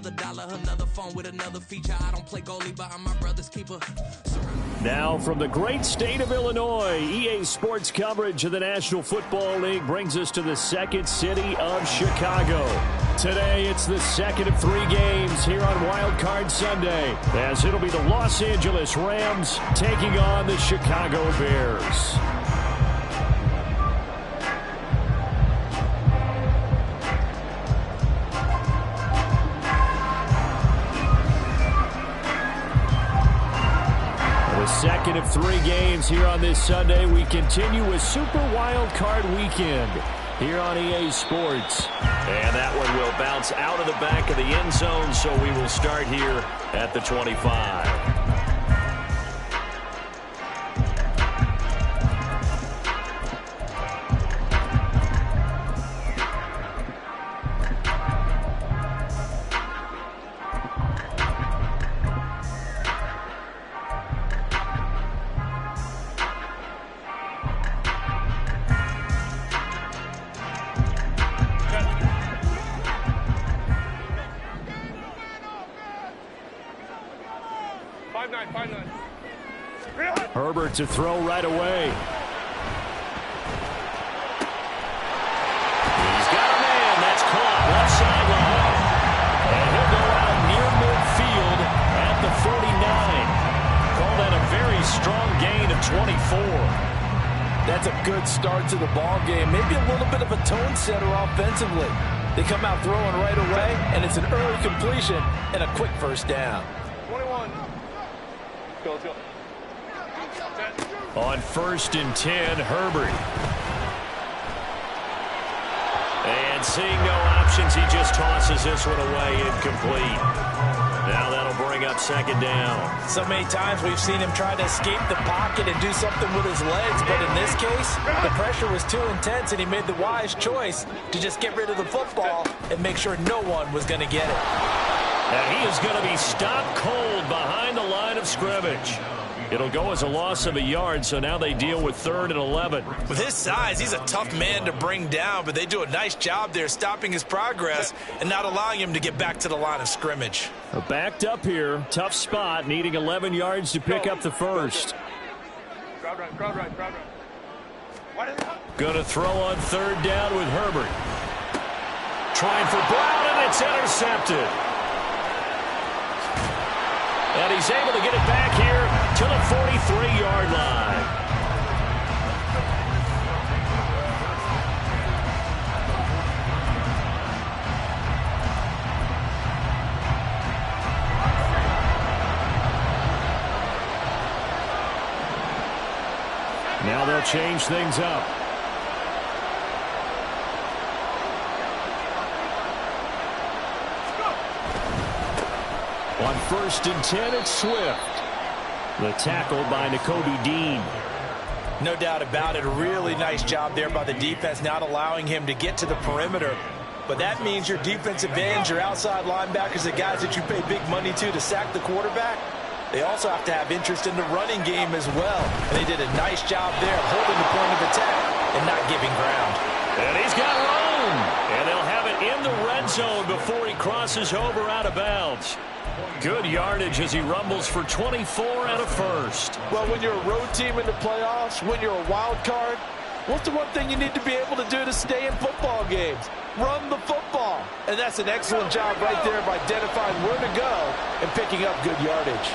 another dollar, another phone with another feature. I don't play goalie, but I'm my brother's keeper. Now from the great state of Illinois, EA Sports coverage of the National Football League brings us to the second city of Chicago. Today, it's the second of 3 games here on Wild Card Sunday, as it'll be the Los Angeles Rams taking on the Chicago Bears. Second of 3 games here on this Sunday. We continue with Super Wild Card Weekend here on EA Sports. And that one will bounce out of the back of the end zone, so we will start here at the 25. Herbert to throw right away. He's got a man. That's caught left sideline. And he'll go out near midfield at the 49. Call that a very strong gain of 24. That's a good start to the ball game. Maybe a little bit of a tone setter offensively. They come out throwing right away, and it's an early completion and a quick first down. 21. Go, let's go. On 1st and 10, Herbert. And seeing no options, he just tosses this one away, incomplete. Now that'll bring up 2nd down. So many times we've seen him try to escape the pocket and do something with his legs, but in this case, the pressure was too intense, and he made the wise choice to just get rid of the football and make sure no one was going to get it. And he is going to be stopped cold behind the line of scrimmage. It'll go as a loss of a yard, so now they deal with 3rd and 11. With his size, he's a tough man to bring down, but they do a nice job there stopping his progress and not allowing him to get back to the line of scrimmage. Backed up here, tough spot, needing 11 yards to pick up the first. Crowd right. Going to throw on 3rd down with Herbert. Trying for Brown, and it's intercepted. And he's able to get it back here to the 43-yard line. Now they'll change things up. On 1st and 10, it's Swift. The tackle by Nakobe Dean. No doubt about it. A really nice job there by the defense, not allowing him to get to the perimeter. But that means your defensive ends, your outside linebackers, the guys that you pay big money to sack the quarterback, they also have to have interest in the running game as well. And they did a nice job there of holding the point of attack and not giving ground. And he's got room. And they'll have it in the red zone before he crosses over out of bounds. Good yardage as he rumbles for 24 and a first. Well, when you're a road team in the playoffs, when you're a wild card, what's the one thing you need to be able to do to stay in football games? Run the football. And that's an excellent job right there of identifying where to go and picking up good yardage.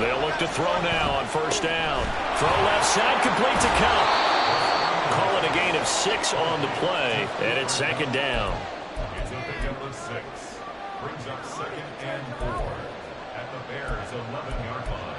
They'll look to throw now on 1st down. Throw left side, complete to Cup. Call it a gain of 6 on the play, and it's 2nd down. It's a pickup of 6. Brings up 2nd and 4 at the Bears' 11-yard line.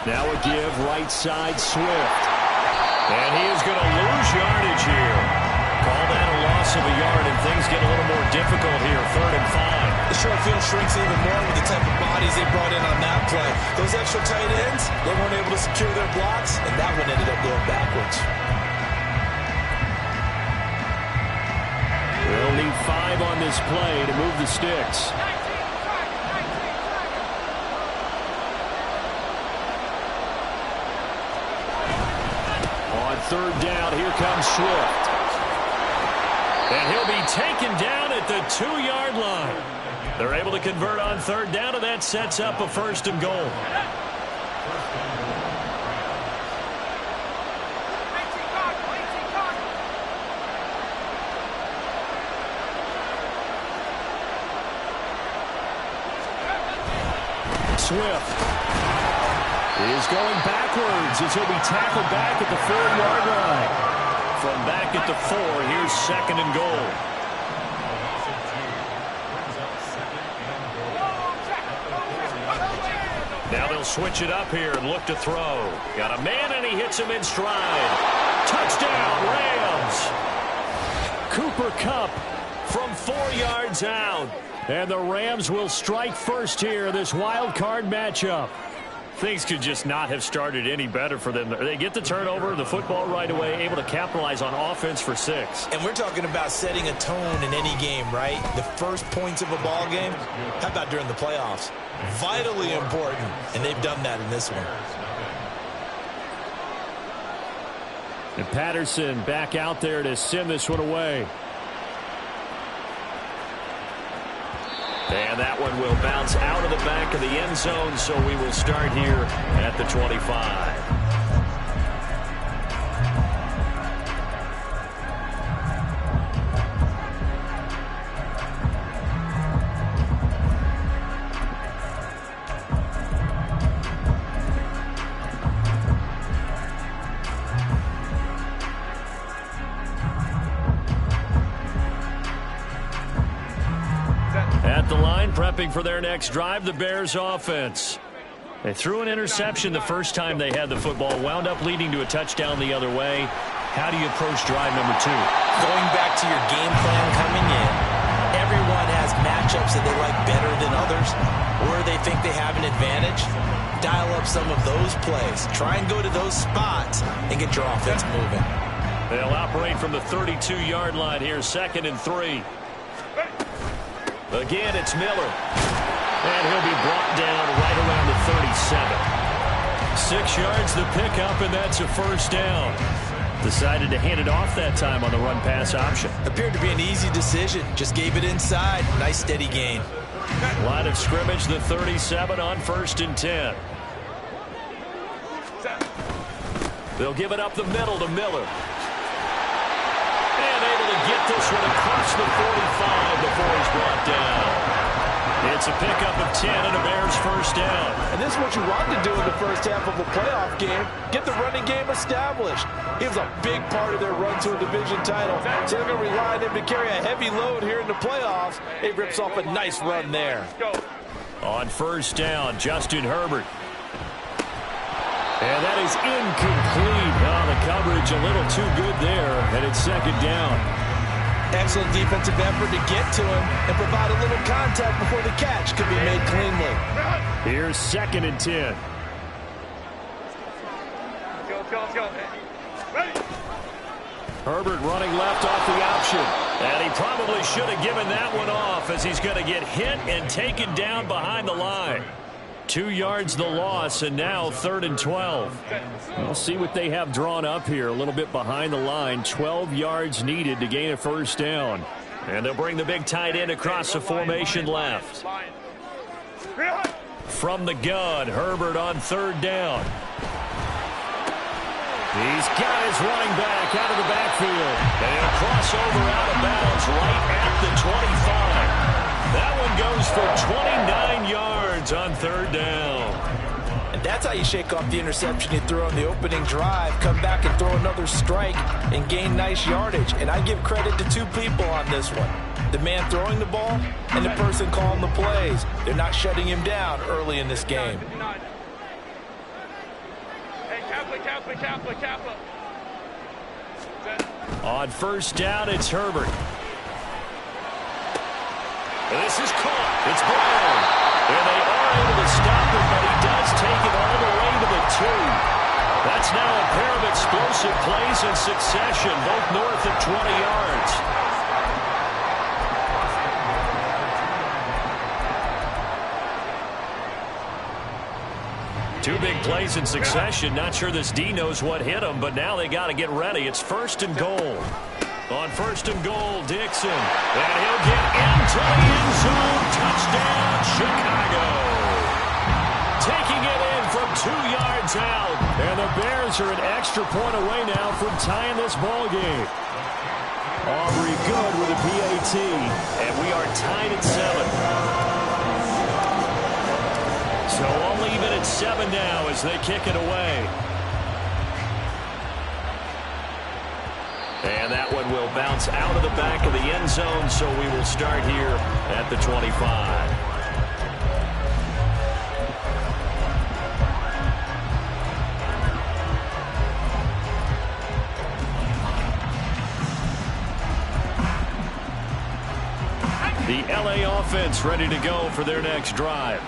Now a give right side Swift. And he is going to lose yardage here. Call that a loss loss of a yard, and things get a little more difficult here. 3rd and 5. The short field shrinks even more with the type of bodies they brought in on that play. Those extra tight ends, they weren't able to secure their blocks, and that one ended up going backwards. They'll need 5 on this play to move the sticks. On 3rd down, here comes Swift. And he'll be taken down at the 2-yard line. They're able to convert on 3rd down, and that sets up a 1st and goal. Swift is going backwards as he'll be tackled back at the 4-yard line. From back at the 4, here's 2nd and goal. Now they'll switch it up here and look to throw. Got a man, and he hits him in stride. Touchdown, Rams! Cooper Kupp from 4 yards out. And the Rams will strike first here, this wild card matchup. Things could just not have started any better for them. They get the turnover, the football right away, able to capitalize on offense for 6. And we're talking about setting a tone in any game, right? The first points of a ball game, how about during the playoffs? Vitally important, and they've done that in this one. And Patterson back out there to send this one away. And that one will bounce out of the back of the end zone, so we will start here at the 25. At the line, prepping for their next drive, the Bears offense. They threw an interception the first time they had the football, wound up leading to a touchdown the other way. How do you approach drive number 2? Going back to your game plan coming in, everyone has matchups that they like better than others, or they think they have an advantage. Dial up some of those plays. Try and go to those spots and get your offense moving. They'll operate from the 32-yard line here, 2nd and 3. Again, it's Miller. And he'll be brought down right around the 37. 6 yards the pickup, and that's a 1st down. Decided to hand it off that time on the run-pass option. Appeared to be an easy decision. Just gave it inside. Nice steady gain. Line of scrimmage, the 37 on 1st and 10. They'll give it up the middle to Miller. And able to get this one across the 45 before he's brought down. It's a pickup of 10 and a Bears 1st down. And this is what you want to do in the first half of a playoff game. Get the running game established. He was a big part of their run to a division title. So they're going to rely on him to carry a heavy load here in the playoffs. He rips off a nice run there. On 1st down, Justin Herbert. And that is incomplete. Oh, the coverage a little too good there, and it's 2nd down. Excellent defensive effort to get to him and provide a little contact before the catch could be made cleanly. Here's 2nd and 10. Let's go. Ready? Herbert running left off the option. And he probably should have given that one off as he's going to get hit and taken down behind the line. 2 yards the loss, and now 3rd and 12. We'll see what they have drawn up here. A little bit behind the line. 12 yards needed to gain a 1st down. And they'll bring the big tight end across the formation left. From the gun, Herbert on 3rd down. He's got his running back out of the backfield. And a crossover out of bounds right at the 25. That one goes for 29 yards on 3rd down. And that's how you shake off the interception you threw on the opening drive. Come back and throw another strike and gain nice yardage. And I give credit to 2 people on this one. The man throwing the ball and the person calling the plays. They're not shutting him down early in this game. Hey, Kappa. On 1st down, it's Herbert. This is caught. It's Brown. And they are able to stop him, but he does take it all the way to the 2. That's now a pair of explosive plays in succession, both north of 20 yards. Two big plays in succession. Not sure this D knows what hit him, but now they got to get ready. It's 1st and goal. On 1st and goal, Dixon. And he'll get into the end zone. Touchdown, Chicago. Taking it in from 2 yards out. And the Bears are an extra point away now from tying this ball game. Aubrey good with a PAT. And we are tied at 7. So only even at 7 now as they kick it away. And that one will bounce out of the back of the end zone, so we will start here at the 25. The LA offense ready to go for their next drive.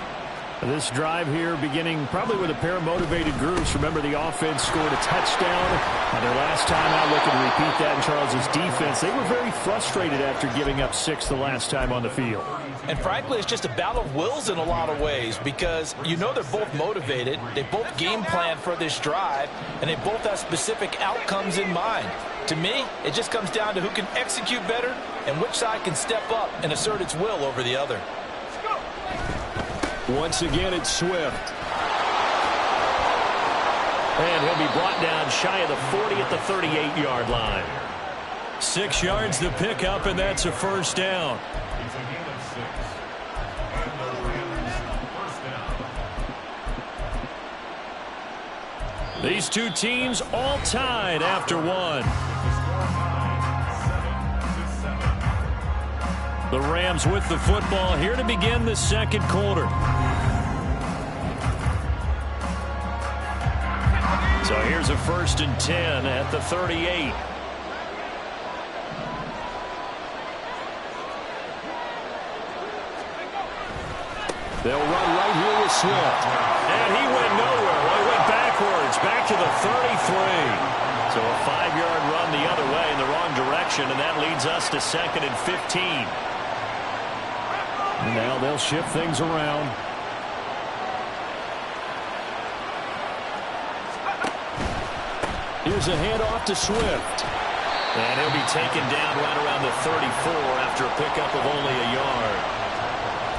This drive here beginning probably with a pair of motivated groups. Remember, the offense scored a touchdown. Their last time out, looking to repeat that in Charles's defense. They were very frustrated after giving up 6 the last time on the field. And frankly, it's just a battle of wills in a lot of ways because you know they're both motivated. They both game plan for this drive, and they both have specific outcomes in mind. To me, it just comes down to who can execute better and which side can step up and assert its will over the other. Once again, it's Swift. And he'll be brought down shy of the 40 at the 38-yard line. 6 yards to pick up, and that's a 1st down. It's a gain of 6. And the Rams, 1st down. These two teams all tied after 1. The Rams with the football here to begin the 2nd quarter. So here's a 1st and 10 at the 38. They'll run right here with Swift. And he went nowhere. Well, he went backwards, back to the 33. So a 5-yard run the other way in the wrong direction, and that leads us to 2nd and 15. Now they'll shift things around. Here's a handoff to Swift. And he'll be taken down right around the 34 after a pickup of only a yard.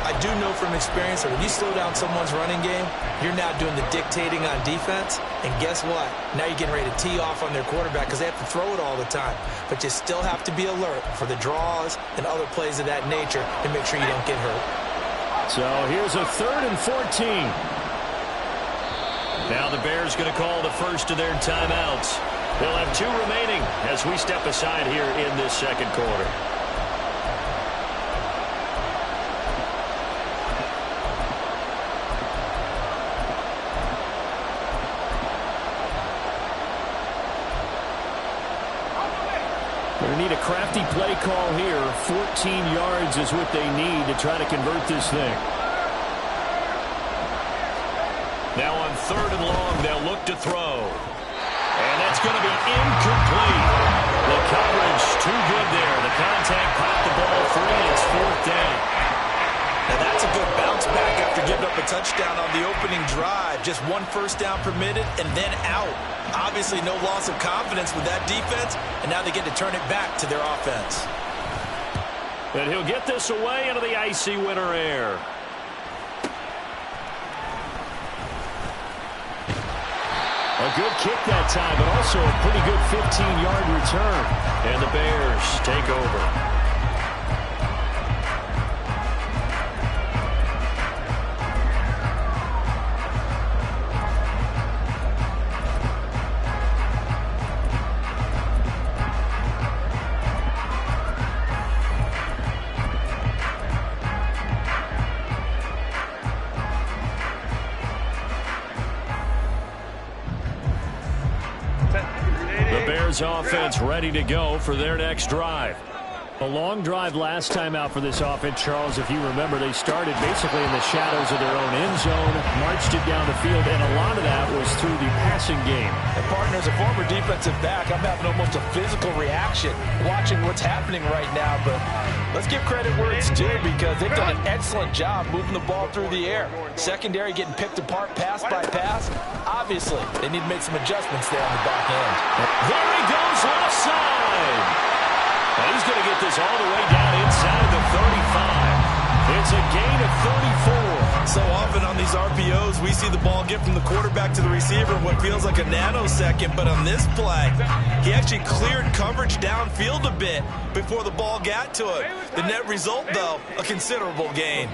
I do know from experience that when you slow down someone's running game, you're now doing the dictating on defense. And guess what? Now you're getting ready to tee off on their quarterback because they have to throw it all the time. But you still have to be alert for the draws and other plays of that nature and make sure you don't get hurt. So here's a 3rd and 14. Now the Bears going to call the first of their timeouts. They'll have 2 remaining as we step aside here in this 2nd quarter. They need a crafty play call here. 14 yards is what they need to try to convert this thing. Now on 3rd and long, they'll look to throw. And that's going to be incomplete. The coverage too good there. The contact popped the ball free. It's 4th down. Now that's a good bounce back after giving up a touchdown on the opening drive. Just 1 first down permitted and then out. Obviously no loss of confidence with that defense, and now they get to turn it back to their offense. And he'll get this away into the icy winter air. A good kick that time, but also a pretty good 15-yard return. And the Bears take over. Offense ready to go for their next drive. A long drive last time out for this offense, Charles. If you remember, they started basically in the shadows of their own end zone, marched it down the field, and a lot of that was through the passing game. And partner, as a former defensive back, I'm having almost a physical reaction watching what's happening right now. But let's give credit where it's due, because they've done an excellent job moving the ball through the air. Secondary getting picked apart pass by pass. Obviously, they need to make some adjustments there on the back end. There he goes left side. And he's going to get this all the way down inside the 35. It's a gain of 34. So often on these RPOs, we see the ball get from the quarterback to the receiver in what feels like a nanosecond. But on this play, he actually cleared coverage downfield a bit before the ball got to him. The net result, though, a considerable gain.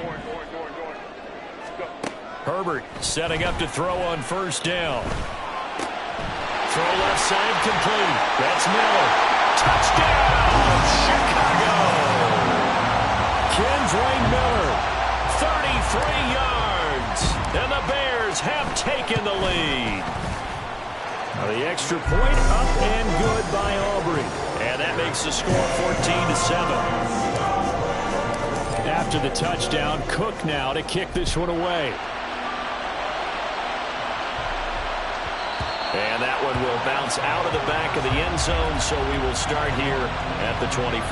Herbert setting up to throw on first down. Throw left side complete. That's Miller. Touchdown, Chicago! Kendra Miller, 33 yards, and the Bears have taken the lead. Now the extra point up and good by Aubrey, and that makes the score 14-7. After the touchdown, Cook now to kick this one away. And that one will bounce out of the back of the end zone, so we will start here at the 25.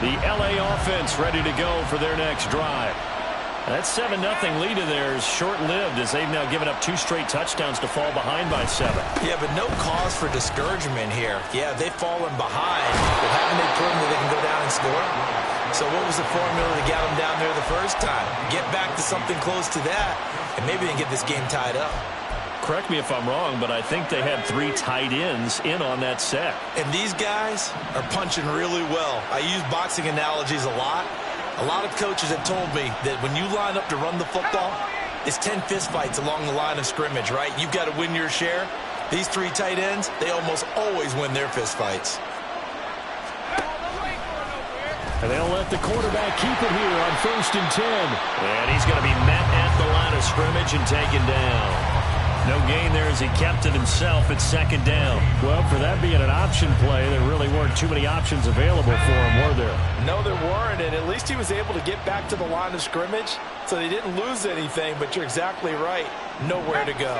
The LA offense ready to go for their next drive. That 7-0 lead of theirs short-lived, as they've now given up 2 straight touchdowns to fall behind by 7. Yeah, but no cause for discouragement here. Yeah, they've fallen behind, but haven't they proven that they can go down and score? So what was the formula to get them down there the first time? Get back to something close to that, and maybe they can get this game tied up. Correct me if I'm wrong, but I think they had 3 tight ends in on that set. And these guys are punching really well. I use boxing analogies a lot. A lot of coaches have told me that when you line up to run the football, it's 10 fistfights along the line of scrimmage, right? You've got to win your share. These 3 tight ends, they almost always win their fistfights. And they'll let the quarterback keep it here on 1st and 10. And he's going to be met at the line of scrimmage and taken down. No gain there as he kept it himself at 2nd down. Well, for that being an option play, there really weren't too many options available for him, were there? No, there weren't, and at least he was able to get back to the line of scrimmage, so they didn't lose anything, but you're exactly right. Nowhere to go.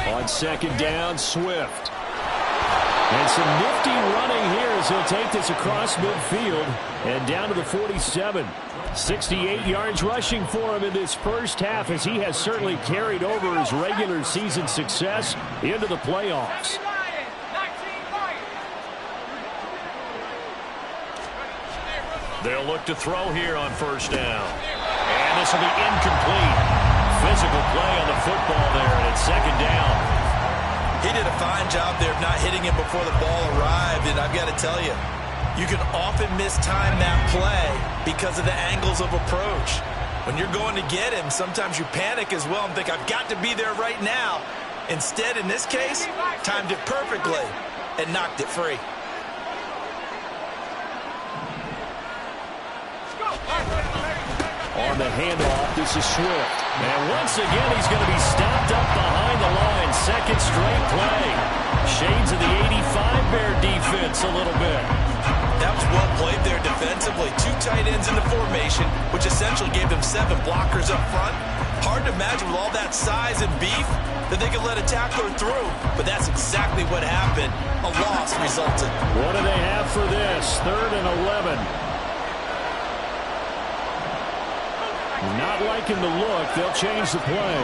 On 2nd down, Swift. And some nifty running here as he'll take this across midfield and down to the 47. 68 yards rushing for him in this first half, as he has certainly carried over his regular season success into the playoffs. They'll look to throw here on 1st down. And this will be incomplete. Physical play on the football there, and it's 2nd down. He did a fine job there of not hitting him before the ball arrived, and I've got to tell you, you can often mistime that play because of the angles of approach. When you're going to get him, sometimes you panic as well and think, I've got to be there right now. Instead, in this case, timed it perfectly and knocked it free. On the handoff, this is Swift. And once again, he's going to be stopped up behind the line. 2nd straight play. Shades of the 85 Bear defense a little bit. That was well played there defensively. 2 tight ends in the formation, which essentially gave them 7 blockers up front. Hard to imagine with all that size and beef that they could let a tackler through. But that's exactly what happened. A loss resulted. What do they have for this? 3rd and 11. Not liking the look. They'll change the play.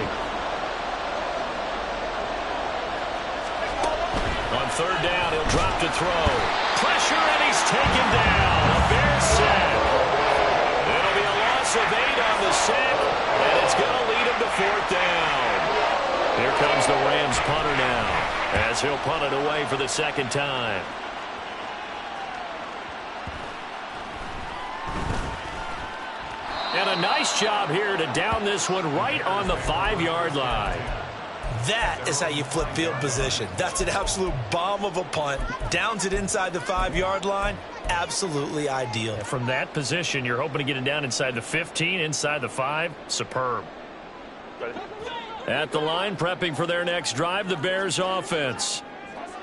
On 3rd down, he'll drop to throw. Pressure, and he's taken down. A Bears sack. It'll be a loss of 8 on the sack, and it's going to lead him to 4th down. Here comes the Rams punter now, as he'll punt it away for the 2nd time. And a nice job here to down this one right on the 5-yard line. That is how you flip field position. That's an absolute bomb of a punt. Downs it inside the 5-yard line. Absolutely ideal. From that position, you're hoping to get it down inside the 15, inside the 5. Superb. At the line, prepping for their next drive, the Bears offense.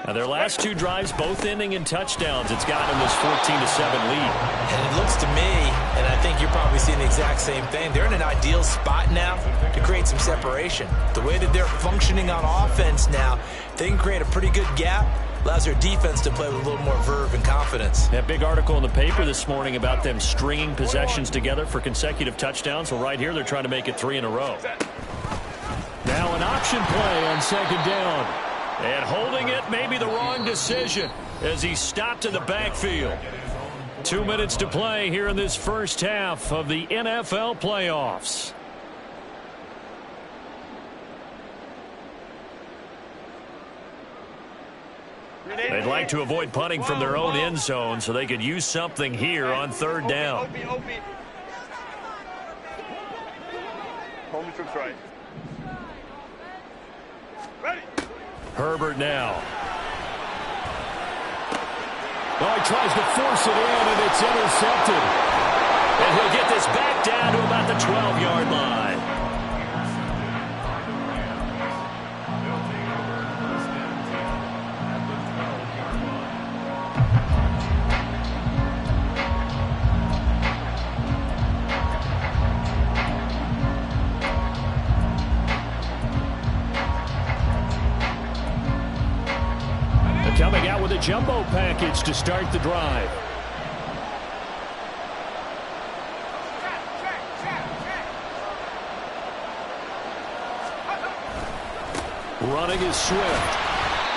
Now, their last 2 drives, both ending in touchdowns. It's gotten them this 14-7 lead. And it looks to me, and I think you're probably seeing the exact same thing, they're in an ideal spot now to create some separation. The way that they're functioning on offense now, they can create a pretty good gap. Allows their defense to play with a little more verve and confidence. That big article in the paper this morning about them stringing possessions together for consecutive touchdowns. Well, right here, they're trying to make it 3 in a row. Now an option play on 2nd down. And holding it may be the wrong decision as he stopped in the backfield. 2 minutes to play here in this first half of the NFL playoffs. They'd like to avoid punting from their own end zone so they could use something here on 3rd down. Home troops right. Ready. Herbert now. Oh, he tries to force it in, and it's intercepted. And he'll get this back down to about the 12-yard line. Coming out with a jumbo package to start the drive. Running is Swift.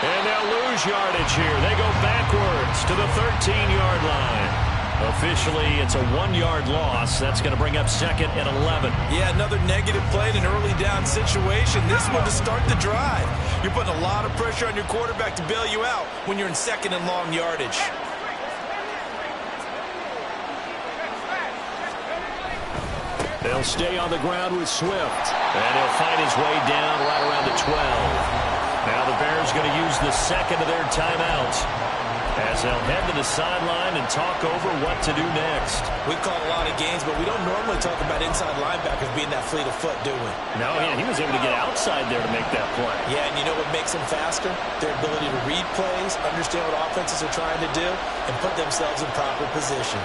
And they'll lose yardage here. They go backwards to the 13-yard line. Officially, it's a 1-yard loss. That's going to bring up 2nd and 11. Yeah, another negative play in an early down situation. This one to start the drive. You're putting a lot of pressure on your quarterback to bail you out when you're in 2nd and long yardage. They'll stay on the ground with Swift. And he'll find his way down right around the 12. Now the Bears going to use the 2nd of their timeouts as they'll head to the sideline and talk over what to do next. We've caught a lot of games, but we don't normally talk about inside linebackers being that fleet of foot, do we? No, he was able to get outside there to make that play. Yeah, and you know what makes them faster? Their ability to read plays, understand what offenses are trying to do, and put themselves in proper position.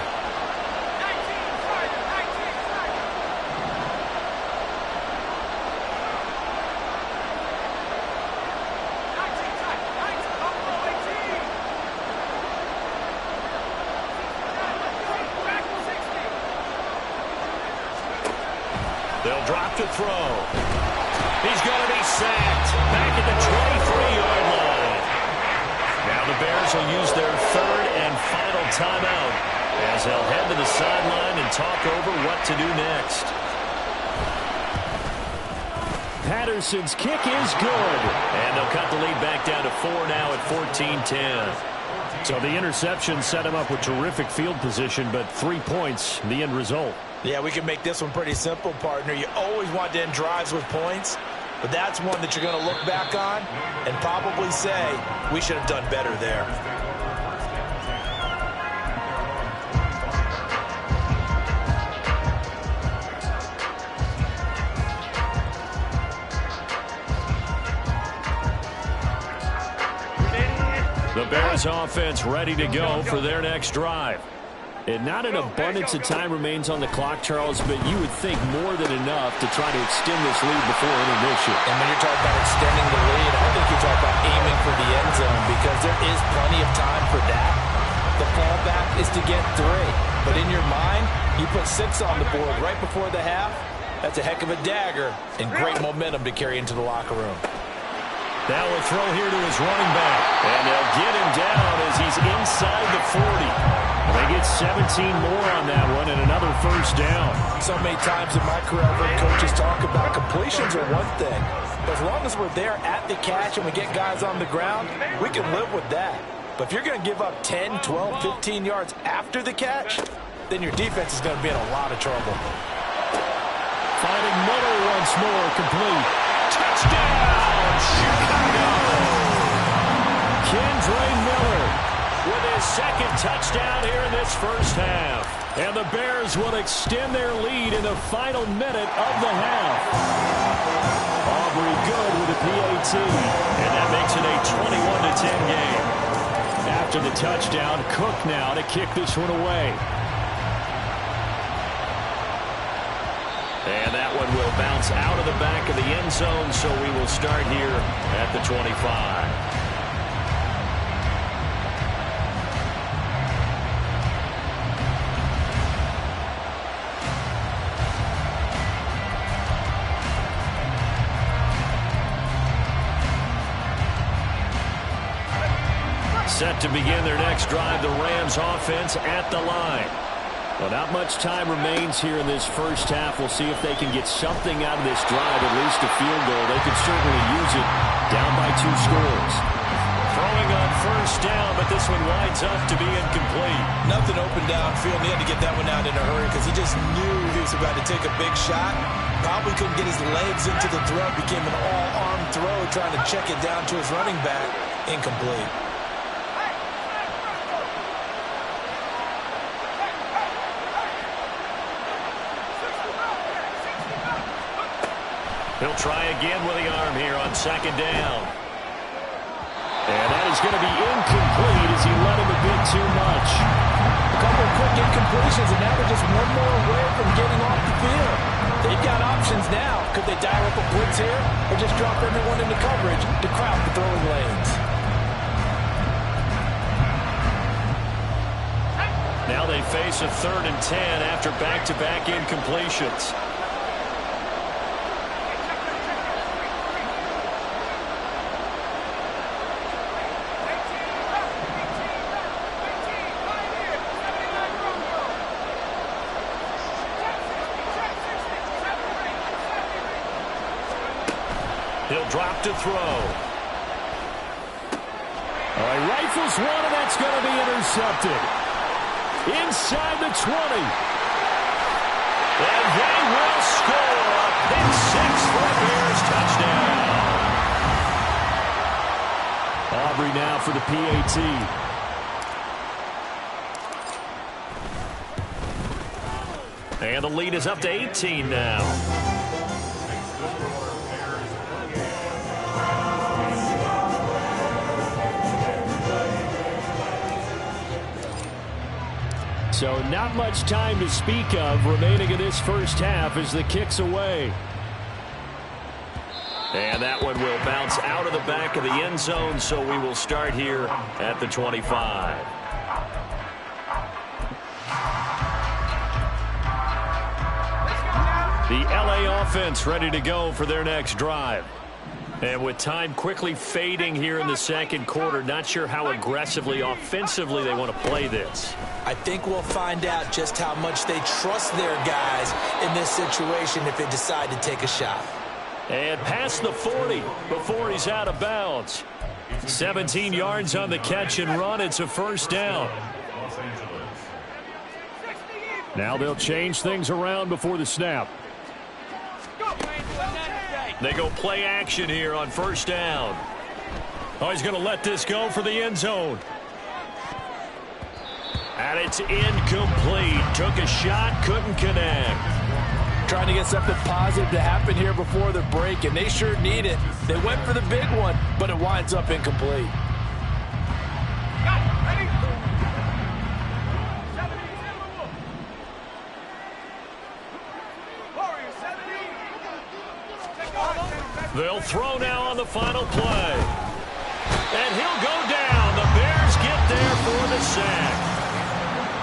They'll drop to throw. He's going to be sacked back at the 23-yard line. Now the Bears will use their 3rd and final timeout as they'll head to the sideline and talk over what to do next. Patterson's kick is good. And they'll cut the lead back down to 4 now at 14-10. So the interception set him up with terrific field position, but 3 points, the end result. Yeah, we can make this one pretty simple, partner. You always want to end drives with points, but that's one that you're going to look back on and probably say, we should have done better there. The Bears offense ready to go for their next drive. And not an abundance of time remains on the clock, Charles, but you would think more than enough to try to extend this lead before intermission. And when you're talking about extending the lead, I think you're talking about aiming for the end zone because there is plenty of time for that. The fallback is to get 3. But in your mind, you put 6 on the board right before the half. That's a heck of a dagger and great momentum to carry into the locker room. Now a throw here to his running back. And they'll get him down as he's inside the 40. They get 17 more on that one and another first down. So many times in my career, I've heard coaches talk about completions are one thing. As long as we're there at the catch and we get guys on the ground, we can live with that. But if you're going to give up 10, 12, 15 yards after the catch, then your defense is going to be in a lot of trouble. Finding middle once more, complete. Touchdown! Chicago. Kendre Miller with his second touchdown here in this first half. And the Bears will extend their lead in the final minute of the half. Aubrey good with a PAT. And that makes it a 21-10 game. After the touchdown, Cook now to kick this one away. And that one will bounce out of the back of the end zone, so we will start here at the 25. Set to begin their next drive, the Rams offense at the line. Well, not much time remains here in this first half. We'll see if they can get something out of this drive, at least a field goal. They could certainly use it down by 2 scores. Throwing on first down, but this one winds up to be incomplete. Nothing open downfield. He had to get that one out in a hurry because he just knew he was about to take a big shot. Probably couldn't get his legs into the throw. Became an all-arm throw, trying to check it down to his running back. Incomplete. He'll try again with the arm here on second down. And that is going to be incomplete as he let him a bit too much. A couple of quick incompletions, and now they're just one more away from getting off the field. They've got options now. Could they dial up a blitz here or just drop everyone into coverage to crowd the throwing lanes? Now they face a 3rd and 10 after back-to-back incompletions. He'll drop to throw. All right, rifles one, and that's going to be intercepted. Inside the 20. And they will score a pick 6 for a Bears touchdown. Aubrey now for the PAT. And the lead is up to 18 now. So not much time to speak of remaining in this first half as the kick's away. And that one will bounce out of the back of the end zone, so we will start here at the 25. The LA offense ready to go for their next drive. And with time quickly fading here in the second quarter, not sure how aggressively, offensively they want to play this. I think we'll find out just how much they trust their guys in this situation if they decide to take a shot. And past the 40 before he's out of bounds. 17 yards on the catch and run. It's a first down. Now they'll change things around before the snap. They go play action here on first down. Oh, he's going to let this go for the end zone. And it's incomplete. Took a shot, couldn't connect. Trying to get something positive to happen here before the break, and they sure need it. They went for the big one, but it winds up incomplete. They'll throw now on the final play. And he'll go down. The Bears get there for the sack.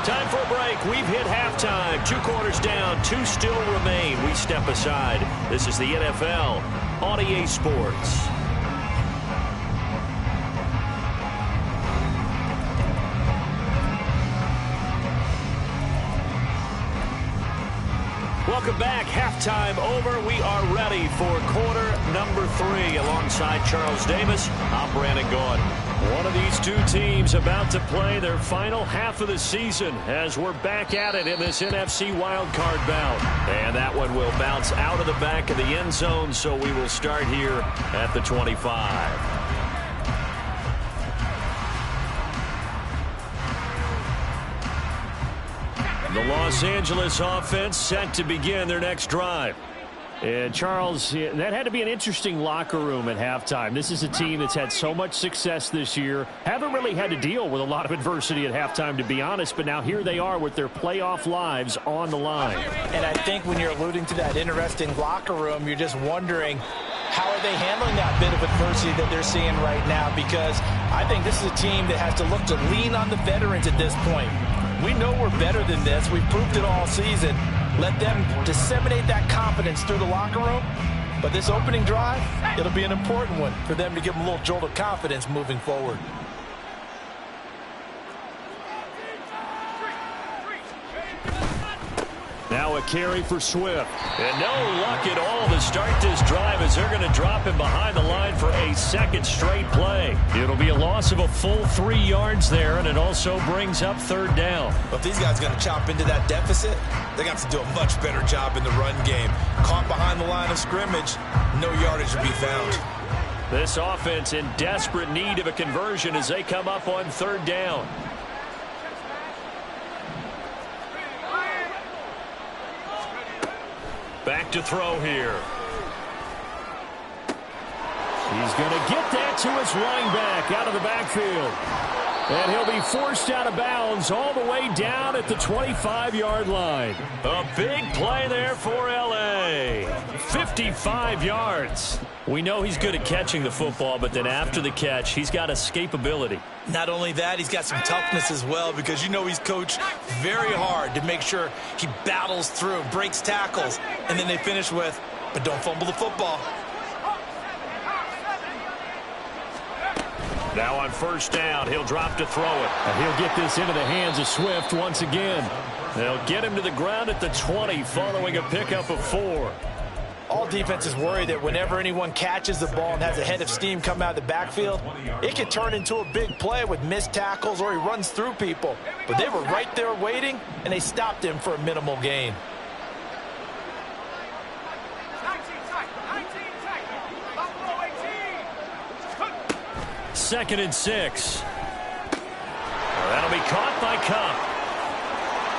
Time for a break. We've hit halftime. 2 quarters down. 2 still remain. We step aside. This is the NFL on EA Sports. Welcome back. Halftime over. We are ready for quarter number 3 alongside Charles Davis. I'm Brandon Gaud. One of these two teams about to play their final half of the season as we're back at it in this NFC wildcard bout. And that one will bounce out of the back of the end zone, so we will start here at the 25. The Los Angeles offense set to begin their next drive. And Charles, that had to be an interesting locker room at halftime. This is a team that's had so much success this year. Haven't really had to deal with a lot of adversity at halftime, to be honest. But now here they are with their playoff lives on the line. And I think when you're alluding to that interesting locker room, you're just wondering, how are they handling that bit of adversity that they're seeing right now? Because I think this is a team that has to look to lean on the veterans at this point. We know we're better than this. We've proved it all season. Let them disseminate that confidence through the locker room. But this opening drive, it'll be an important one for them to give them a little jolt of confidence moving forward. Now a carry for Swift. And no luck at all to start this drive as they're going to drop him behind the line for a second straight play. It'll be a loss of a full 3 yards there, and it also brings up third down. But if these guys are going to chop into that deficit, they're going to have to do a much better job in the run game. Caught behind the line of scrimmage, no yardage to be found. This offense in desperate need of a conversion as they come up on third down. Back to throw here. He's going to get that to his running back out of the backfield. And he'll be forced out of bounds all the way down at the 25-yard line. A big play there for L.A. 55 yards. We know he's good at catching the football, but then after the catch, he's got escapability. Not only that, he's got some toughness as well, because you know he's coached very hard to make sure he battles through, breaks tackles, and then they finish with, but don't fumble the football. Now on first down, he'll drop to throw it. And he'll get this into the hands of Swift once again. They'll get him to the ground at the 20 following a pickup of 4. All defenses worry that whenever anyone catches the ball and has a head of steam come out of the backfield, it can turn into a big play with missed tackles or he runs through people. But they were right there waiting, and they stopped him for a minimal gain. Second and 6. That'll be caught by Kupp.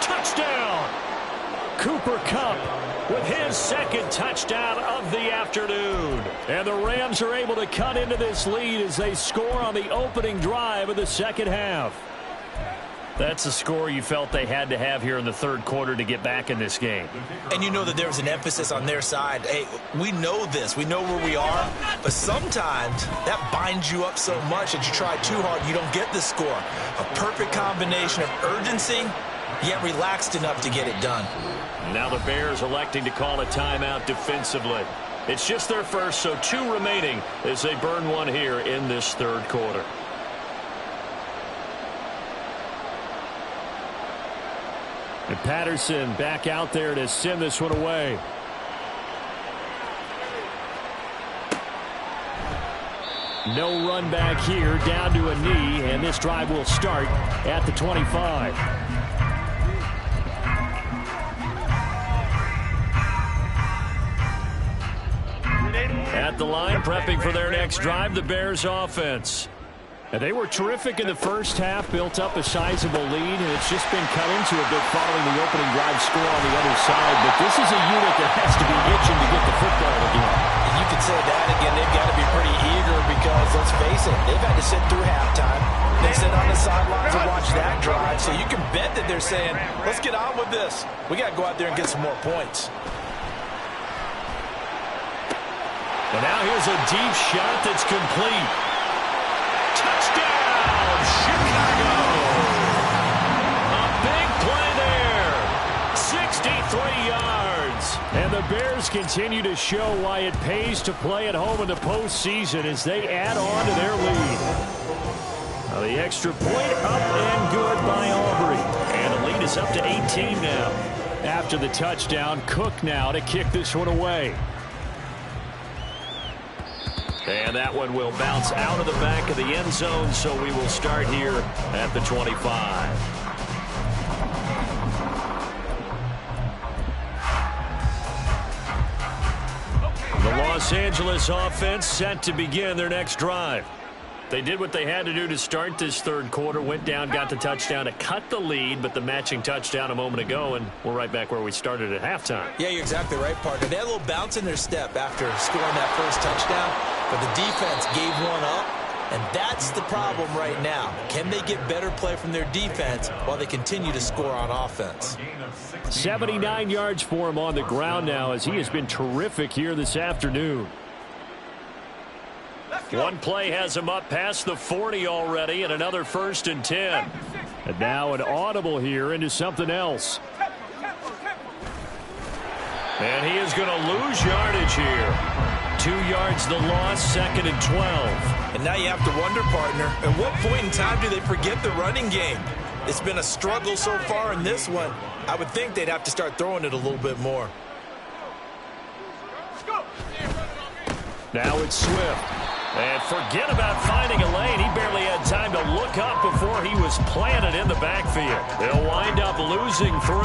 Touchdown! Cooper Kupp with his second touchdown of the afternoon. And the Rams are able to cut into this lead as they score on the opening drive of the second half. That's a score you felt they had to have here in the third quarter to get back in this game. And you know that there was an emphasis on their side. Hey, we know this. We know where we are. But sometimes that binds you up so much that you try too hard, you don't get the score. A perfect combination of urgency, yet relaxed enough to get it done. Now the Bears electing to call a timeout defensively. It's just their first, so 2 remaining as they burn one here in this third quarter. And Patterson back out there to send this one away. No run back here, down to a knee, and this drive will start at the 25. At the line, prepping for their next drive, the Bears offense. And they were terrific in the first half, built up a sizable lead, and it's just been cut into a bit following the opening drive score on the other side. But this is a unit that has to be itching to get the football again. And you could say that again. They've got to be pretty eager because, let's face it, they've had to sit through halftime. They sit on the sidelines and watch that drive. So you can bet that they're saying, let's get on with this. We got to go out there and get some more points. And now here's a deep shot that's complete. Touchdown, Chicago! A big play there. 63 yards. And the Bears continue to show why it pays to play at home in the postseason as they add on to their lead. Now the extra point up and good by Aubrey. And the lead is up to 18 now. After the touchdown, Cook now to kick this one away. And that one will bounce out of the back of the end zone, so we will start here at the 25. The Los Angeles offense set to begin their next drive. They did what they had to do to start this third quarter, went down, got the touchdown to cut the lead, but the matching touchdown a moment ago, and we're right back where we started at halftime. Yeah, you're exactly right, partner. They had a little bounce in their step after scoring that first touchdown, but the defense gave one up, and that's the problem right now. Can they get better play from their defense while they continue to score on offense? 79 yards for him on the ground now, as he has been terrific here this afternoon. One play has him up past the 40 already, and another 1st and 10. And now an audible here into something else. And he is going to lose yardage here. 2 yards the loss, 2nd and 12. And now you have to wonder, partner, at what point in time do they forget the running game? It's been a struggle so far in this one. I would think they'd have to start throwing it a little bit more. Now it's Swift. And forget about finding a lane. He barely had time to look up before he was planted in the backfield. They'll wind up losing 3.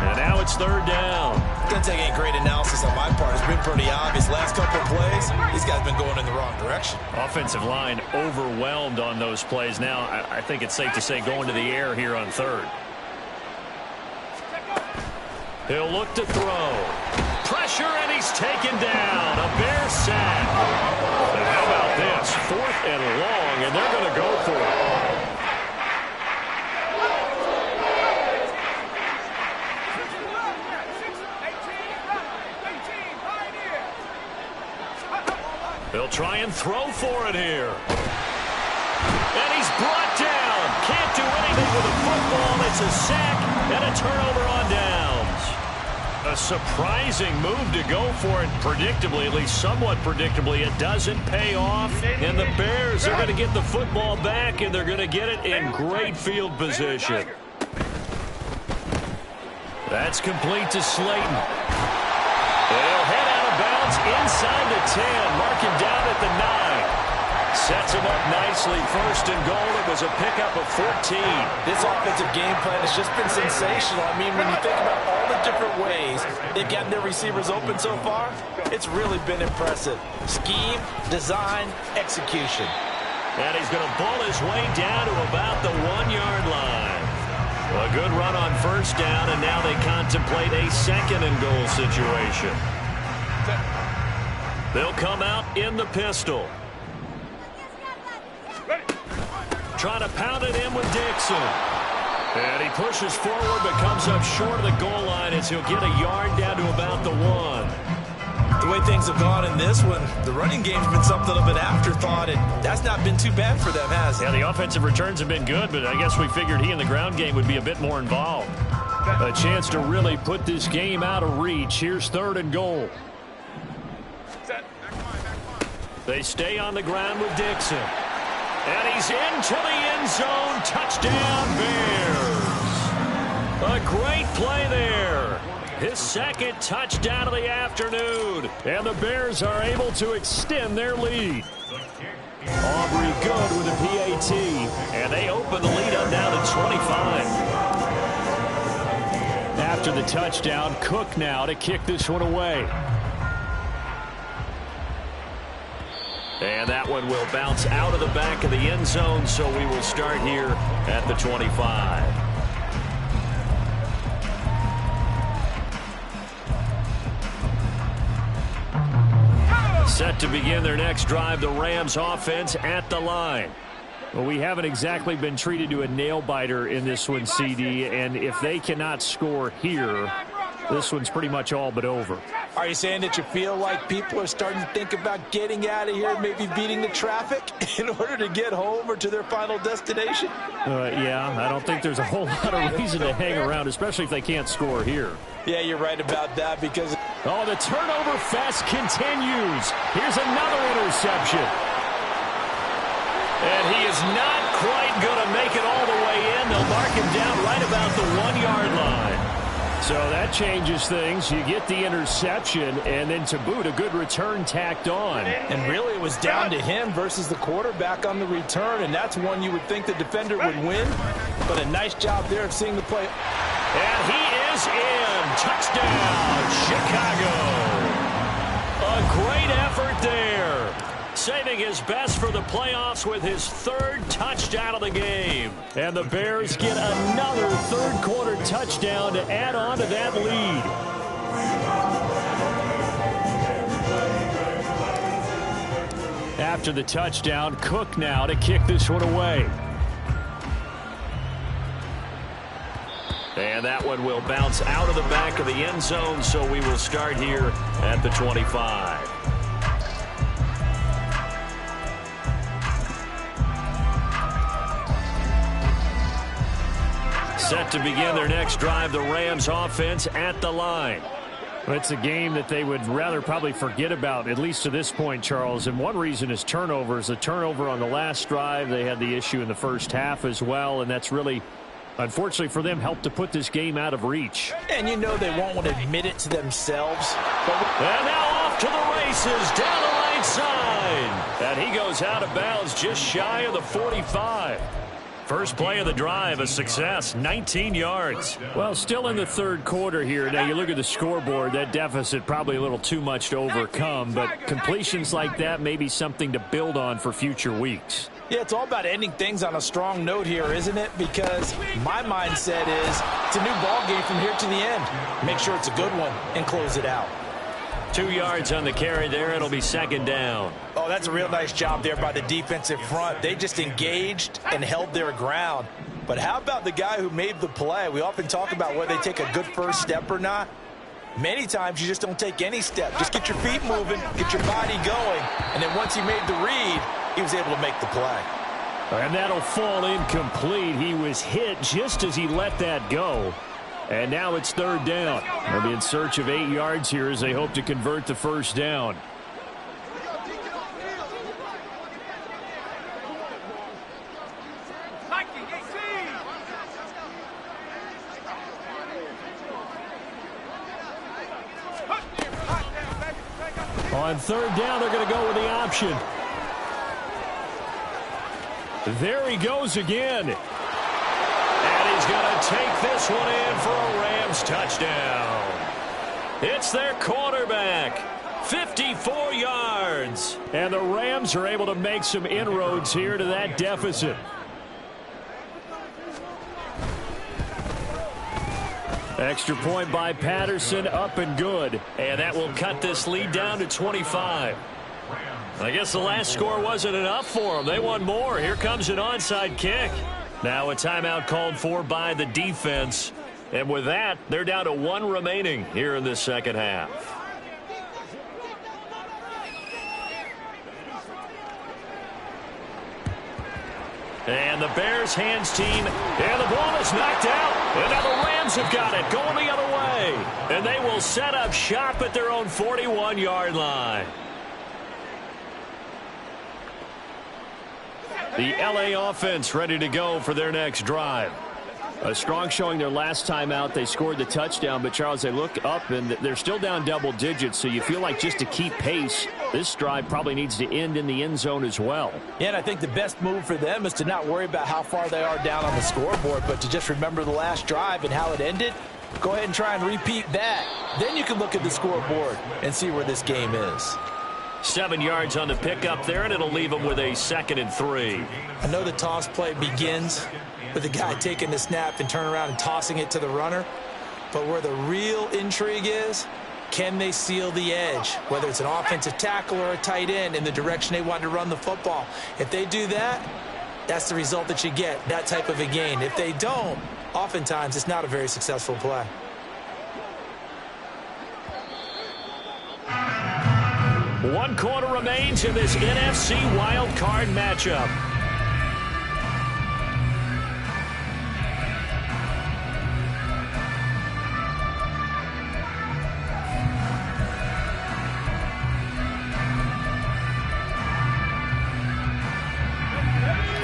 And now it's 3rd down. Doesn't take any great analysis on my part. It's been pretty obvious. Last couple of plays, these guys have been going in the wrong direction. Offensive line overwhelmed on those plays. Now, I think it's safe to say going to the air here on 3rd. He'll look to throw. Pressure, and he's taken down. A Bear sack. And how about this? 4th and long, and they're going to go for it. They'll try and throw for it here. And he's brought down. Can't do anything with a football. It's a sack and a turnover on downs. A surprising move to go for it predictably, at least somewhat predictably. It doesn't pay off, and the Bears are going to get the football back, and they're going to get it in great field position. That's complete to Slayton. They'll head out of bounds inside the 10, mark him down at the 9. Sets him up nicely. 1st and goal. It was a pickup of 14. This offensive game plan has just been sensational. I mean, when you think about all the different ways they've gotten their receivers open so far, it's really been impressive. Scheme, design, execution. And he's going to bull his way down to about the 1-yard line. A good run on 1st down, and now they contemplate a 2nd and goal situation. They'll come out in the pistol. Trying to pound it in with Dixon. And he pushes forward but comes up short of the goal line as he'll get a yard down to about the 1. The way things have gone in this one, the running game's been something of an afterthought, and that's not been too bad for them, has it? Yeah, the offensive returns have been good, but I guess we figured he in the ground game would be a bit more involved. A chance to really put this game out of reach. Here's 3rd and goal. They stay on the ground with Dixon. And he's into the end zone. Touchdown, Bears. A great play there. His 2nd touchdown of the afternoon. And the Bears are able to extend their lead. Aubrey good with a PAT. And they open the lead up now to 25. After the touchdown, Cook now to kick this one away. And that one will bounce out of the back of the end zone, so we will start here at the 25. Set to begin their next drive, the Rams offense at the line. Well, we haven't exactly been treated to a nail-biter in this one, CD, and if they cannot score here, this one's pretty much all but over. Are you saying that you feel like people are starting to think about getting out of here, maybe beating the traffic in order to get home or to their final destination? Yeah, I don't think there's a whole lot of reason to hang around, especially if they can't score here. Yeah, you're right about that because... Oh, the turnover fest continues. Here's another interception. And he is not quite going to make it all the way in. They'll mark him down right about the 1-yard line. So that changes things. You get the interception, and then to boot, a good return tacked on. And really, it was down to him versus the quarterback on the return, and that's one you would think the defender would win. But a nice job there of seeing the play. And he is in. Touchdown, Chicago. A great effort there. Saving his best for the playoffs with his third touchdown of the game. And the Bears get another third-quarter touchdown to add on to that lead. After the touchdown, Cook now to kick this one away. And that one will bounce out of the back of the end zone, so we will start here at the 25. Set to begin their next drive, the Rams offense at the line. It's a game that they would rather probably forget about, at least to this point, Charles. And one reason is turnovers. A turnover on the last drive. They had the issue in the first half as well, and that's really, unfortunately for them, helped to put this game out of reach. And you know they won't want to admit it to themselves. And now off to the races down the right side. And he goes out of bounds just shy of the 45. First play of the drive, a success, 19 yards. Well, still in the third quarter here. Now, you look at the scoreboard, that deficit probably a little too much to overcome, but completions like that may be something to build on for future weeks. Yeah, it's all about ending things on a strong note here, isn't it? Because my mindset is it's a new ball game from here to the end. Make sure it's a good one and close it out. 2 yards on the carry there. It'll be second down. Oh, that's a real nice job there by the defensive front. They just engaged and held their ground. But how about the guy who made the play? We often talk about whether they take a good first step or not. Many times you just don't take any step. Just get your feet moving, get your body going, and then once he made the read, he was able to make the play. And that'll fall incomplete. He was hit just as he let that go. And now it's third down. They'll be in search of 8 yards here as they hope to convert the first down. On third down, they're going to go with the option. There he goes again. And he's going to take this one in for a Rams touchdown. It's their quarterback. 54 yards. And the Rams are able to make some inroads here to that deficit. Extra point by Patterson, up and good. And that will cut this lead down to 25. I guess the last score wasn't enough for them. They want more. Here comes an onside kick. Now a timeout called for by the defense. And with that, they're down to 1 remaining here in this second half. And the Bears hands team, and the ball is knocked out. And now the Rams have got it, going the other way. And they will set up shop at their own 41-yard line. The LA offense ready to go for their next drive. A strong showing their last time out. They scored the touchdown, but Charles, they look up and they're still down double digits, so you feel like just to keep pace, this drive probably needs to end in the end zone as well. Yeah, and I think the best move for them is to not worry about how far they are down on the scoreboard, but to just remember the last drive and how it ended. Go ahead and try and repeat that. Then you can look at the scoreboard and see where this game is. 7 yards on the pickup there, and it'll leave them with a 2nd and 3. I know the toss play begins with the guy taking the snap and turning around and tossing it to the runner. But where the real intrigue is, can they seal the edge? Whether it's an offensive tackle or a tight end in the direction they want to run the football. If they do that, that's the result that you get, that type of a gain. If they don't, oftentimes it's not a very successful play. One quarter remains in this NFC wild card matchup.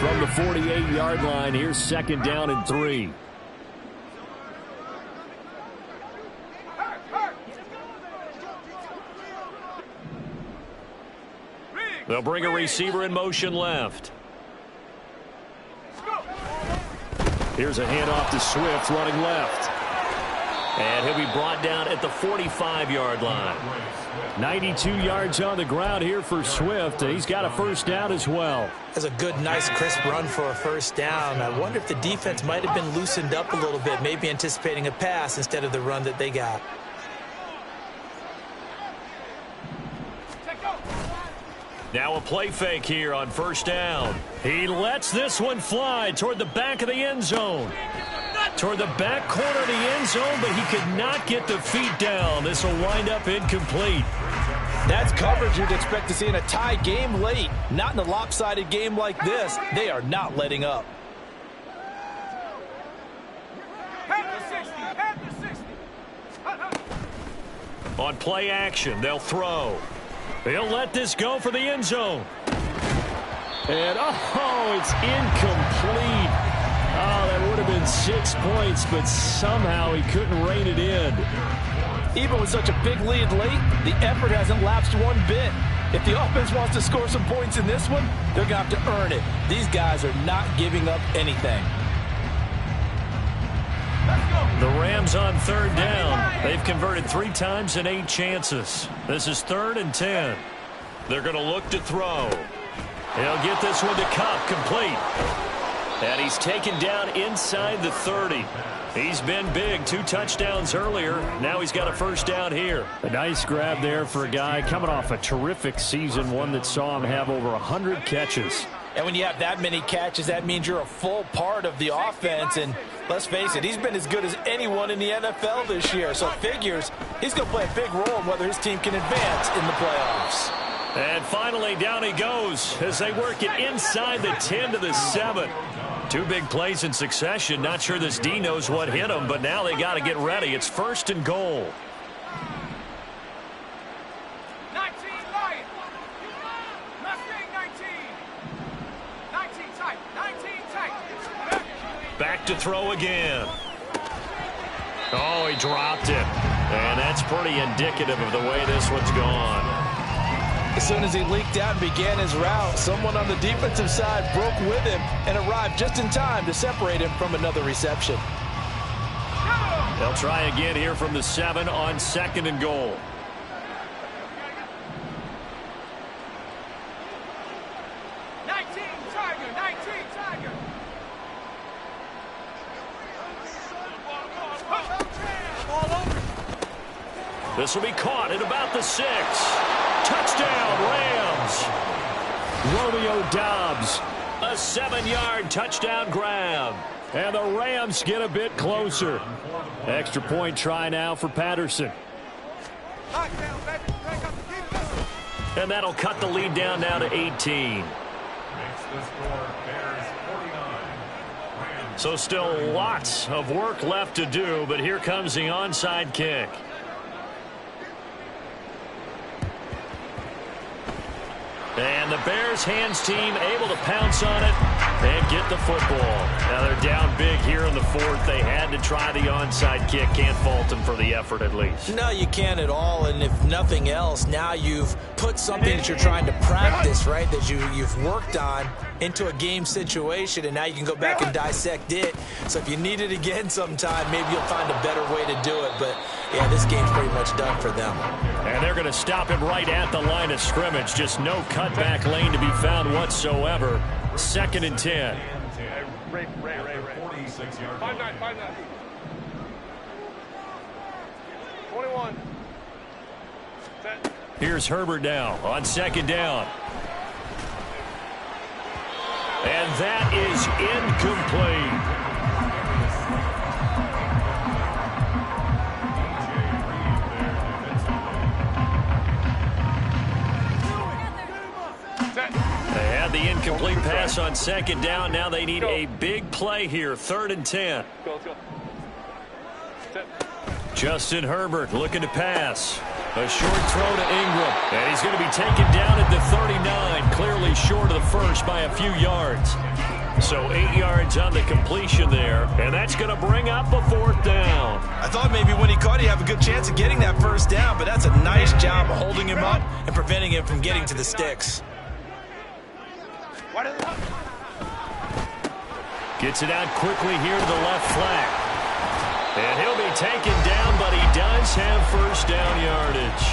From the 48-yard line, here's 2nd down and 3. They'll bring a receiver in motion left. Here's a handoff to Swift running left. And he'll be brought down at the 45-yard line. 92 yards on the ground here for Swift. He's got a first down as well. That's a good, nice, crisp run for a first down. I wonder if the defense might have been loosened up a little bit, maybe anticipating a pass instead of the run that they got. Now a play fake here on first down. He lets this one fly toward the back of the end zone. Toward the back corner of the end zone, but he could not get the feet down. This will wind up incomplete. That's coverage you'd expect to see in a tie game late. Not in a lopsided game like this. They are not letting up. On play action, they'll throw. He'll let this go for the end zone. And, oh, it's incomplete. Oh, that would have been 6 points, but somehow he couldn't rein it in. Even with such a big lead late, the effort hasn't lapsed one bit. If the offense wants to score some points in this one, they're going to have to earn it. These guys are not giving up anything. The Rams on third down. They've converted 3 times in 8 chances. This is 3rd and 10. They're going to look to throw. He'll get this one to Cup, complete. And he's taken down inside the 30. He's been big. 2 touchdowns earlier. Now he's got a first down here. A nice grab there for a guy coming off a terrific season, one that saw him have over 100 catches. And when you have that many catches, that means you're a full part of the offense. And let's face it, he's been as good as anyone in the NFL this year. So it figures he's going to play a big role in whether his team can advance in the playoffs. And finally, down he goes as they work it inside the 10 to the 7. 2 big plays in succession. Not sure this D knows what hit him, but now they got to get ready. It's 1st and goal. 19 Lion. Mustang 19. 19 tight. 19 tight. Back to throw again. Oh, he dropped it. And that's pretty indicative of the way this one's gone. As soon as he leaked out and began his route, someone on the defensive side broke with him and arrived just in time to separate him from another reception. They'll try again here from the 7 on 2nd and goal. This will be caught at about the 6. Touchdown, Rams. Romeo Doubs, a 7-yard touchdown grab. And the Rams get a bit closer. Extra point try now for Patterson. And that'll cut the lead down now to 18. So still lots of work left to do, but here comes the onside kick. And the Bears hands team able to pounce on it and get the football. Now they're down big here in the 4th. They had to try the onside kick. Can't fault them for the effort at least. No, you can't at all. And if nothing else, now you've put something that you're trying to practice, right, that you've worked on into a game situation, and now you can go back and dissect it. So if you need it again sometime, maybe you'll find a better way to do it. But, yeah, this game's pretty much done for them. And they're going to stop him right at the line of scrimmage. Just no cutback lane to be found whatsoever. 2nd and 10. Ray. 5-9. 21. Set. Here's Herbert now on 2nd down. And that is incomplete. They had the incomplete pass on 2nd down. Now they need a big play here. 3rd and 10. Let's go. Justin Herbert looking to pass. A short throw to Ingram. And he's going to be taken down at the 39. Clearly short of the first by a few yards. So 8 yards on the completion there. And that's going to bring up a 4th down. I thought maybe when he caught, he'd have a good chance of getting that first down. But that's a nice job of holding him up and preventing him from getting to the sticks. Gets it out quickly here to the left flank. And he'll be taken down, but he does have first down yardage.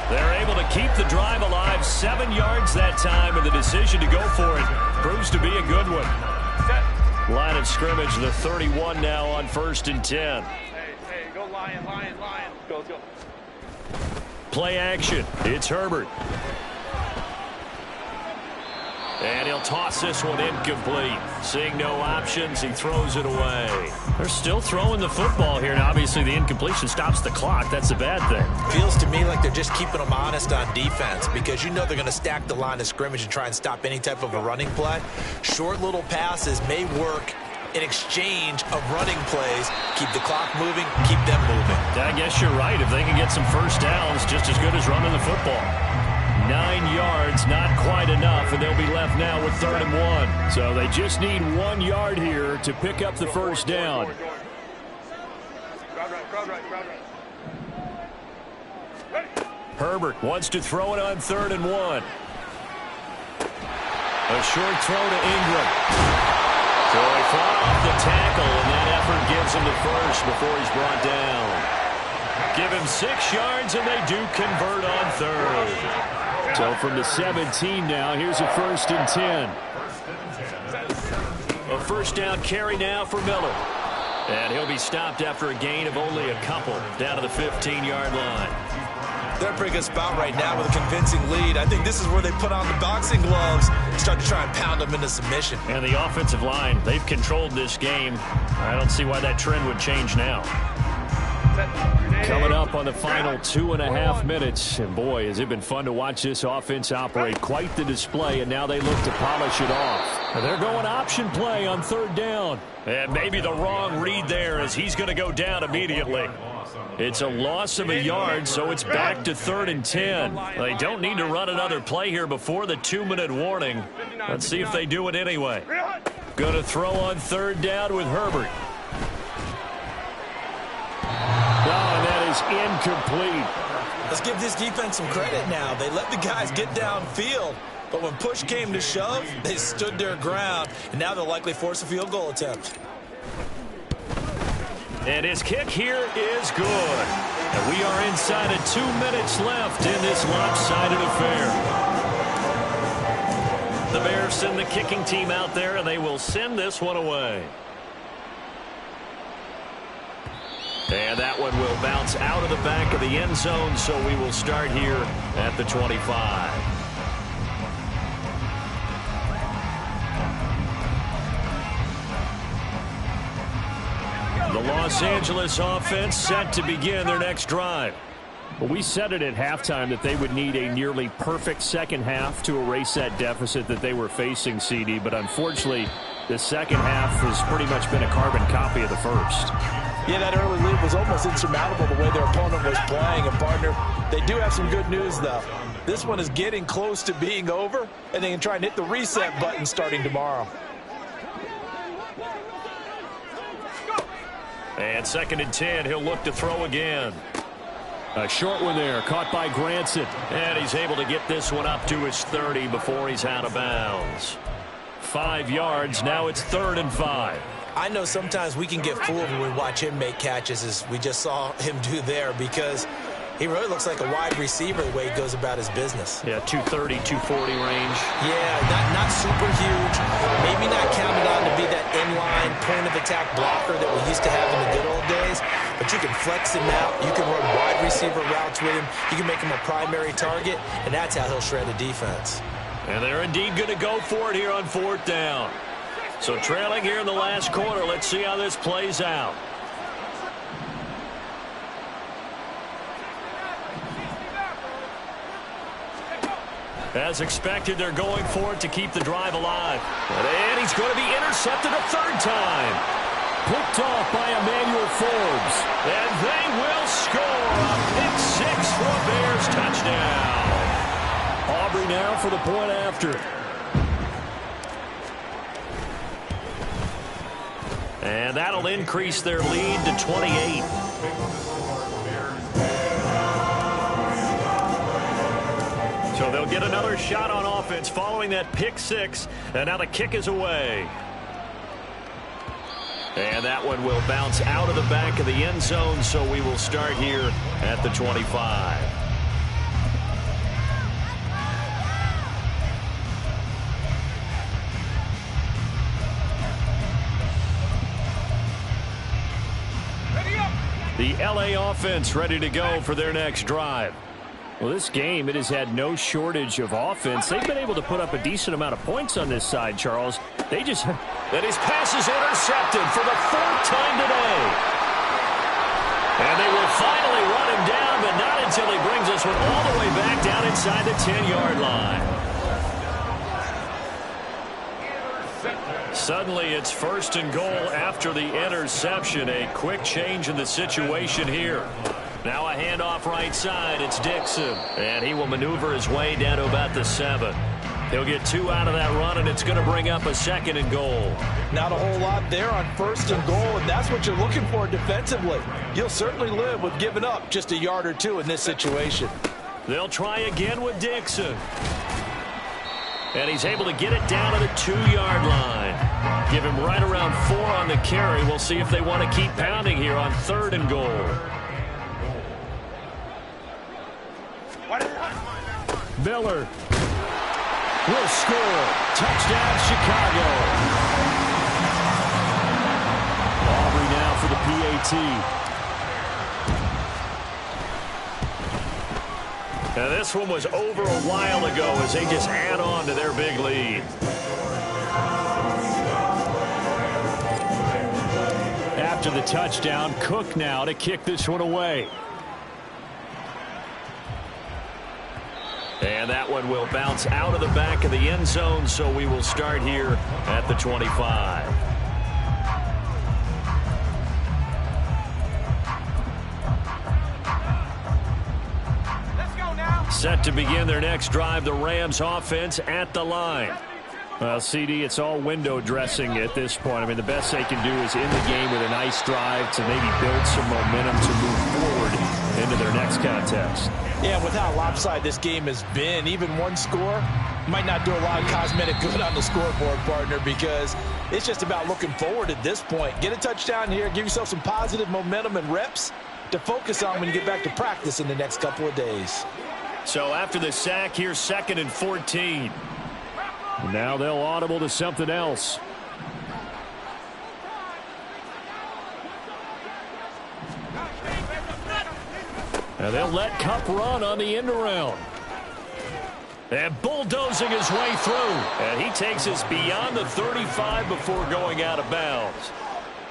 They're able to keep the drive alive, 7 yards that time, and the decision to go for it proves to be a good one. Line of scrimmage, the 31 now on 1st and 10. Hey, go Lion. Go, let's go. Play action. It's Herbert. And he'll toss this one incomplete. Seeing no options, he throws it away. They're still throwing the football here. Now, obviously, the incompletion stops the clock. That's a bad thing. Feels to me like they're just keeping them honest on defense because you know they're going to stack the line of scrimmage and try and stop any type of a running play. Short little passes may work in exchange of running plays. Keep the clock moving, keep them moving. I guess you're right. If they can get some first downs, just as good as running the football. 9 yards, not quite enough, and they'll be left now with 3rd and 1. So they just need 1 yard here to pick up the first down. Herbert wants to throw it on 3rd and 1. A short throw to Ingram. So he fought off the tackle, and that effort gives him the first before he's brought down. Give him 6 yards, and they do convert on 3rd. So from the 17 now, here's a 1st and 10. A first down carry now for Miller. And he'll be stopped after a gain of only a couple down to the 15-yard line. They're in a pretty good spot right now with a convincing lead. I think this is where they put on the boxing gloves and start to try and pound them into submission. And the offensive line, they've controlled this game. I don't see why that trend would change now. Coming up on the final 2.5 minutes. And boy, has it been fun to watch this offense operate. Quite the display, and now they look to polish it off. And they're going option play on 3rd down. And maybe the wrong read there as he's going to go down immediately. It's a loss of a yard, so it's back to 3rd and 10. They don't need to run another play here before the 2-minute warning. Let's see if they do it anyway. Going to throw on 3rd down with Herbert. And that is incomplete. Let's give this defense some credit now. They let the guys get downfield, but when push came to shove, they stood their ground, and now they'll likely force a field goal attempt. And his kick here is good. And we are inside of 2 minutes left in this lopsided affair. The Bears send the kicking team out there, and they will send this one away. And that one will bounce out of the back of the end zone, so we will start here at the 25. The Los Angeles offense set to begin their next drive. Well, we said it at halftime that they would need a nearly perfect second half to erase that deficit that they were facing, CD, but unfortunately, the second half has pretty much been a carbon copy of the first. Yeah, that early lead was almost insurmountable the way their opponent was playing. And, partner, they do have some good news, though. This one is getting close to being over, and they can try and hit the reset button starting tomorrow. And 2nd and 10, he'll look to throw again. A short one there, caught by Granson. And he's able to get this one up to his 30 before he's out of bounds. 5 yards, now it's 3rd and 5. I know sometimes we can get fooled when we watch him make catches, as we just saw him do there, because he really looks like a wide receiver the way he goes about his business. Yeah, 230, 240 range. Yeah, not super huge. Maybe not counted on to be that inline point-of-attack blocker that we used to have in the good old days, but you can flex him out. You can run wide receiver routes with him. You can make him a primary target, and that's how he'll shred a defense. And they're indeed going to go for it here on 4th down. So trailing here in the last quarter. Let's see how this plays out. As expected, they're going for it to keep the drive alive. And he's going to be intercepted a 3rd time. Picked off by Emmanuel Forbes. And they will score a pick 6 for a Bears touchdown. Aubrey now for the point after. And that'll increase their lead to 28. So they'll get another shot on offense following that pick six. And now the kick is away. And that one will bounce out of the back of the end zone, so we will start here at the 25. The LA offense ready to go for their next drive. Well, this game, it has had no shortage of offense. They've been able to put up a decent amount of points on this side, Charles. They just... And his pass is intercepted for the fourth time today. And they will finally run him down, but not until he brings us one all the way back down inside the 10-yard line. Suddenly, it's first and goal after the interception. A quick change in the situation here. Now a handoff right side. It's Dixon. And he will maneuver his way down to about the 7. He'll get 2 out of that run, and it's going to bring up a second and goal. Not a whole lot there on first and goal, and that's what you're looking for defensively. You'll certainly live with giving up just a yard or two in this situation. They'll try again with Dixon. And he's able to get it down to the 2-yard line. Give him right around 4 on the carry. We'll see if they want to keep pounding here on third and goal. Miller will score. Touchdown, Chicago. Aubrey now for the PAT. Now this one was over a while ago as they just add on to their big lead. After the touchdown, Cook now to kick this one away. And that one will bounce out of the back of the end zone, so we will start here at the 25. Let's go now. Set to begin their next drive, the Rams offense at the line. Well, CD, it's all window dressing at this point. I mean, the best they can do is end the game with a nice drive to maybe build some momentum to move forward into their next contest. Yeah, with how lopsided this game has been, even one score might not do a lot of cosmetic good on the scoreboard, partner, because it's just about looking forward at this point. Get a touchdown here, give yourself some positive momentum and reps to focus on when you get back to practice in the next couple of days. So after the sack, here's 2nd and 14. Now they'll audible to something else. Now they'll let Kupp run on the end around. And bulldozing his way through. And he takes us beyond the 35 before going out of bounds.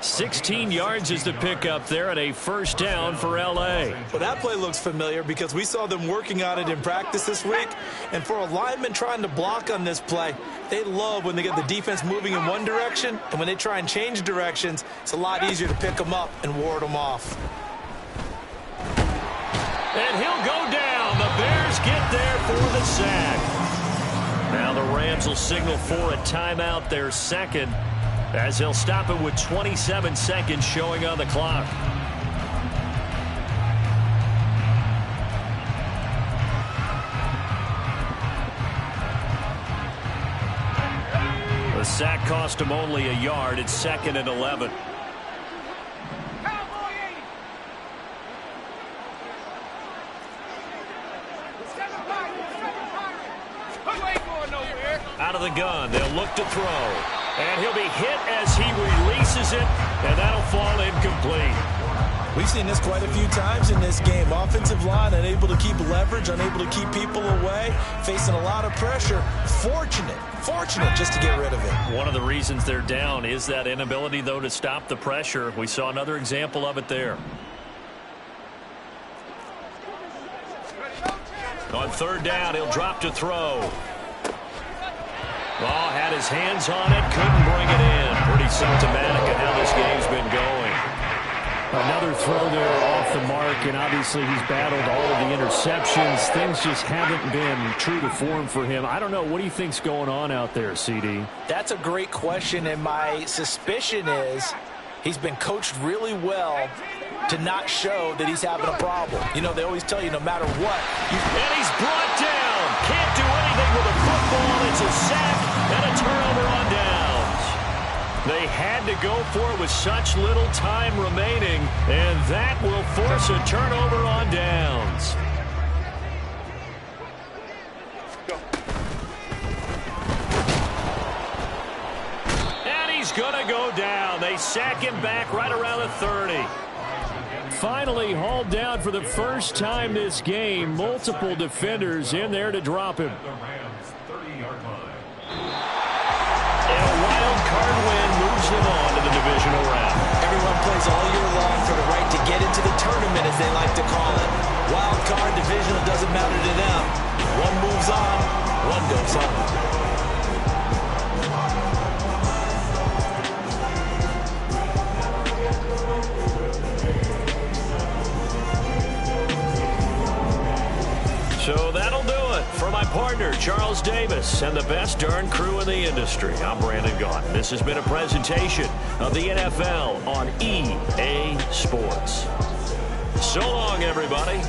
16 yards is the pickup there, and a first down for L.A. Well, that play looks familiar because we saw them working on it in practice this week. And for a lineman trying to block on this play, they love when they get the defense moving in one direction. And when they try and change directions, it's a lot easier to pick them up and ward them off. And he'll go down. The Bears get there for the sack. Now the Rams will signal for a timeout, their second, as they'll stop it with 27 seconds showing on the clock. The sack cost him only a yard. It's 2nd and 11. Out of the gun, they'll look to throw. And he'll be hit as he releases it, and that'll fall incomplete. We've seen this quite a few times in this game. Offensive line unable to keep leverage, unable to keep people away, facing a lot of pressure. Fortunate just to get rid of it. One of the reasons they're down is that inability, though, to stop the pressure. We saw another example of it there. On third down, he'll drop to throw. Ball had his hands on it, couldn't bring it in. Pretty symptomatic of how this game's been going. Another throw there off the mark, and obviously he's battled all of the interceptions. Things just haven't been true to form for him. I don't know. What do you think's going on out there, CD? That's a great question, and my suspicion is he's been coached really well to not show that he's having a problem. You know, they always tell you no matter what. And he's brought down. Can't do with a football. It's a sack and a turnover on downs. They had to go for it with such little time remaining, and that will force a turnover on downs. And he's going to go down. They sack him back right around the 30. Finally hauled down for the first time this game. Multiple defenders in there to drop him. And a wild card win moves them on to the divisional round. Everyone plays all year long for the right to get into the tournament, as they like to call it. Wild card, divisional, doesn't matter to them. One moves on, one goes on. So that'll do it for my partner, Charles Davis, and the best darn crew in the industry. I'm Brandon Gaughan. This has been a presentation of the NFL on EA Sports. So long, everybody.